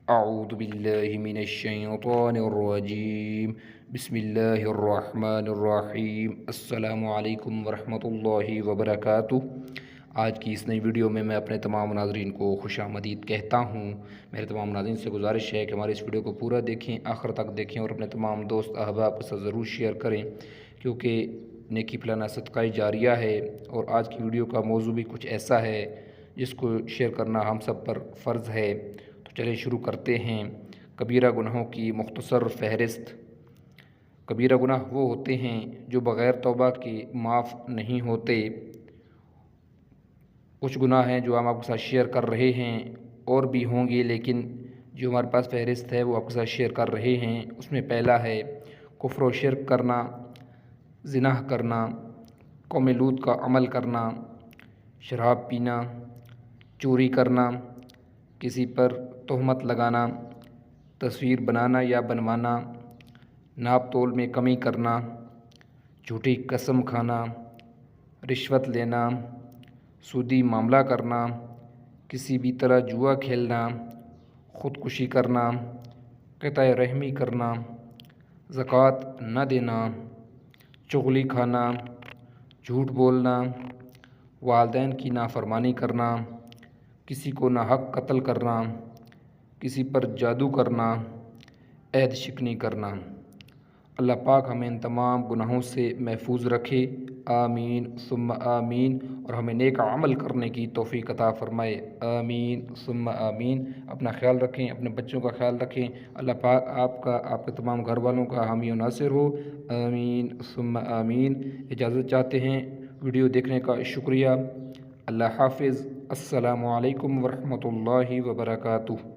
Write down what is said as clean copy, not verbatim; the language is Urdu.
اعوذ باللہ من الشیطان الرجیم بسم اللہ الرحمن الرحیم السلام علیکم ورحمۃ اللہ وبرکاتہ۔ آج کی اس نئی ویڈیو میں اپنے تمام ناظرین کو خوش آمدید کہتا ہوں۔ میرے تمام ناظرین سے گزارش ہے کہ ہمارے اس ویڈیو کو پورا دیکھیں، آخر تک دیکھیں اور اپنے تمام دوست احباب کے ساتھ ضرور شیئر کریں، کیونکہ نیکی پھیلانا صدقہ جاریہ ہے۔ اور آج کی ویڈیو کا موضوع بھی کچھ ایسا ہے جس کو شیئر کرنا ہم سب پر فرض ہے۔ تو چلیں شروع کرتے ہیں۔ کبیرہ گناہوں کی مختصر فہرست۔ کبیرہ گناہ وہ ہوتے ہیں جو بغیر توبہ کے معاف نہیں ہوتے۔ کچھ گناہ ہیں جو ہم آپ کے ساتھ شیئر کر رہے ہیں، اور بھی ہوں گے، لیکن جو ہمارے پاس فہرست ہے وہ آپ کے ساتھ شیئر کر رہے ہیں۔ اس میں پہلا ہے کفر و شرک کرنا، زنا کرنا، قوم لوط کا عمل کرنا، شراب پینا، چوری کرنا، کسی پر تہمت لگانا، تصویر بنانا یا بنوانا، ناپ تول میں کمی کرنا، جھوٹی قسم کھانا، رشوت لینا، سودی معاملہ کرنا، کسی بھی طرح جوا کھیلنا، خودکشی کرنا، قطع رحمی کرنا، زکوٰۃ نہ دینا، چغلی کھانا، جھوٹ بولنا، والدین کی نافرمانی کرنا، کسی کو ناحق قتل کرنا، کسی پر جادو کرنا، عہد شکنی کرنا۔ اللہ پاک ہمیں ان تمام گناہوں سے محفوظ رکھے، آمین ثم آمین، اور ہمیں نیک عمل کرنے کی توفیق عطا فرمائے، آمین ثم آمین۔ اپنا خیال رکھیں، اپنے بچوں کا خیال رکھیں۔ اللہ پاک آپ کا، آپ کے تمام گھر والوں کا حامی و ناصر ہو، آمین ثم آمین۔ اجازت چاہتے ہیں، ویڈیو دیکھنے کا شکریہ۔ اللہ حافظ، السلام علیکم ورحمۃ اللہ وبرکاتہ۔